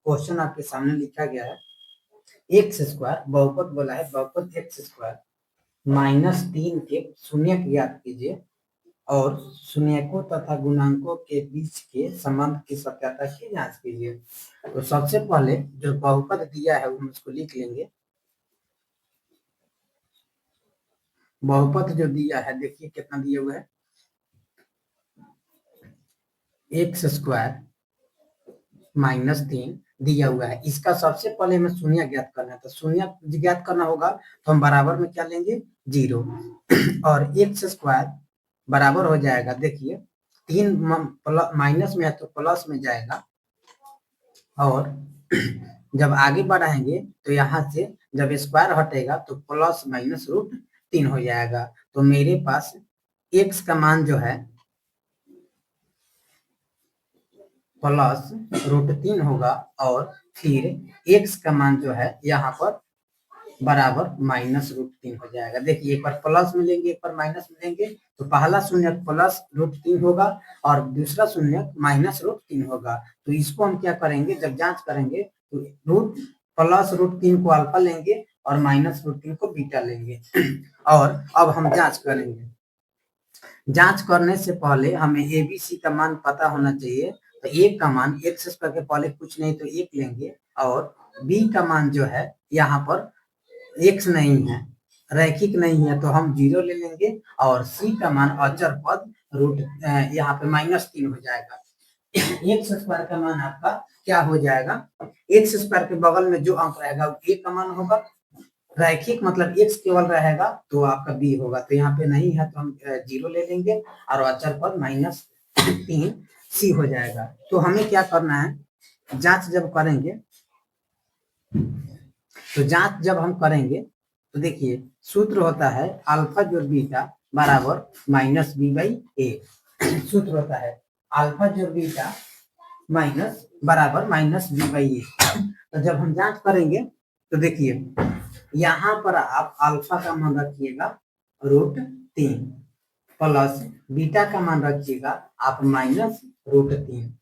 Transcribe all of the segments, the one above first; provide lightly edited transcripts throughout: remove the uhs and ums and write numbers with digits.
Question आपके सामने लिखा गया है एक्स स्क्वायर बहुपद बोला है, बहुपद एक्स स्क्वायर -3 के शून्यक ज्ञात कीजिए और शून्यकों तथा गुणांकों के बीच के संबंध की सत्यता की जांच कीजिए। तो सबसे पहले जो बहुपद दिया है वो हम उसको लिख लेंगे। बहुपद जो दिया है देखिए कितना दिया हुआ है, एक्स स्क्वायर -3 दिया हुआ है। इसका सबसे पहले हमें शून्य ज्ञात करना है, तो शून्य ज्ञात करना होगा तो हम बराबर में क्या लेंगे 0 और एक्स स्क्वायर बराबर हो जाएगा, देखिए 3 माइनस में है तो प्लस में जाएगा और जब आगे बढ़ाएंगे तो यहाँ से जब स्क्वायर हटेगा तो प्लस माइनस √3 हो जाएगा। तो मेरे पास x का मान जो है प्लस √3 होगा और फिर x का मान जो है यहाँ पर बराबर -√3 हो जाएगा। देखिए एक बार प्लस में लेंगे एक बार माइनस में लेंगे तो पहला शून्य प्लस √3 होगा और दूसरा शून्य -√3 होगा। तो इसको हम क्या करेंगे, जब जांच करेंगे तो प्लस √3 को अल्फा लेंगे और -√3 को बीटा लेंगे और अब हम जांच करेंगे। जांच करने से पहले हमें एबीसी का मान पता होना चाहिए। तो ए का मान एक्स स्क्वायर के पहले कुछ नहीं तो 1 लेंगे और बी का मान जो है यहाँ पर एक्स नहीं है, रैखिक नहीं है, तो हम 0 ले लेंगे और सी का मान अचर पद यहाँ पे -3 हो जाएगा। एक्स स्क्वायर का मान आपका क्या हो जाएगा, एक्स स्क्वायर के बगल में जो अंक रहेगा वो ए का मान होगा, रैखिक मतलब एक्स केवल रहेगा तो आपका बी होगा। तो यहाँ पे नहीं है तो हम 0 ले लेंगे और अचर पद -3 सी हो जाएगा। तो हमें क्या करना है, जांच जब करेंगे तो जांच जब हम करेंगे तो देखिए सूत्र होता है अल्फा जोड़ बीटा बराबर -b/a। सूत्र होता है अल्फा जोड़ बीटा बराबर -b/a। तो जब हम जांच करेंगे तो देखिए यहाँ पर आप अल्फा का मान रखिएगा √3 प्लस बीटा का मान रखिएगा आप -√3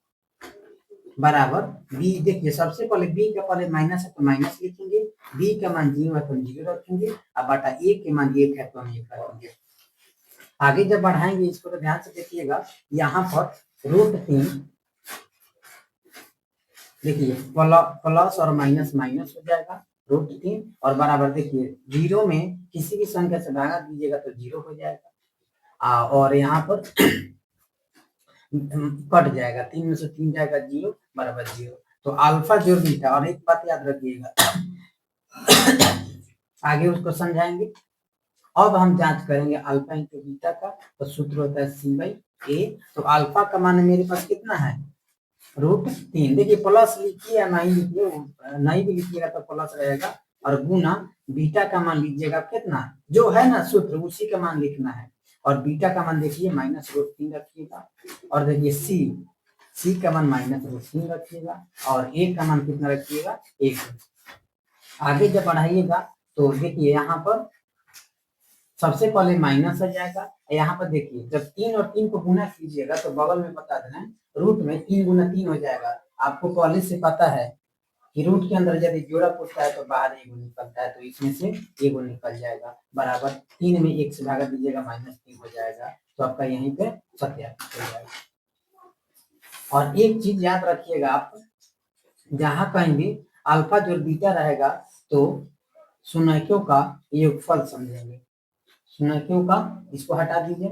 बराबर बी। देखिए सबसे पहले बी का पहले माइनस है तो माइनस लिखेंगे, बी का मान 0 है तो हम 0 रखेंगे और बटा ए के मान 1 है तो हम 1 रखेंगे। आगे जब बढ़ाएंगे इसको तो ध्यान से देखिएगा, यहाँ पर √3 देखिए प्लस और माइनस माइनस हो जाएगा √3 और बराबर देखिए 0 में किसी भी संख्या से भागा दीजिएगा तो 0 हो जाएगा और यहाँ पर कट जाएगा, 3 में से 3 जाएगा 0 बराबर 0। तो अल्फा जोड़ बीटा, और एक बात याद रखिएगा आगे उसको समझाएंगे। अब हम जांच करेंगे अल्फा इंटू बीटा का, तो सूत्र होता है c/a। तो अल्फा का मान मेरे पास कितना है √3। देखिए प्लस लिखिए या नहीं लिखिए, नहीं भी लिखिएगा तो प्लस रहेगा और गुना बीटा का मान लीजिएगा कितना जो है ना सूत्र उसी का मान लिखना है और बीटा का मान देखिए -√3 रखिएगा और देखिए सी का मान -√3 रखिएगा और ए का मान कितना रखिएगा 1। आगे जब बढ़ाइएगा तो देखिए यहाँ पर सबसे पहले माइनस आ जाएगा, यहाँ पर देखिए जब 3 और 3 को गुना कीजिएगा तो बगल में बता देना रूट में 3 गुना 3 हो जाएगा। आपको पहले से पता है कि रूट के अंदर यदि जोड़ा पूछता है तो बाहर एगो निकलता है, तो इसमें से एगो निकल जाएगा बराबर 3 में 1 से भागा दीजिएगा -3 हो जाएगा। तो आपका यहीं पे सत्यापित हो जाएगा। और एक चीज याद रखिएगा, आप जहां कहीं भी अल्फा जोड़ बीटा रहेगा तो शून्यकों का योगफल समझेंगे। शून्यकों का इसको हटा दीजिए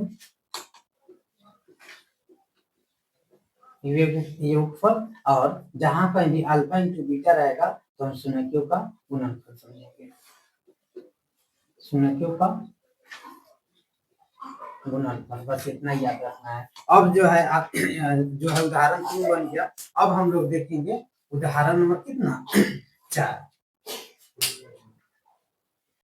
योगफल, और जहां कहीं भी अल्फा इंटू बीटा रहेगा तो हम शून्यकों का गुणनफल समझेंगे। शून्यकों का गुणनफल, बस इतना याद रखना है। अब जो है आप जो है उदाहरण 3 बन गया। अब हम लोग देखेंगे उदाहरण नंबर कितना 4।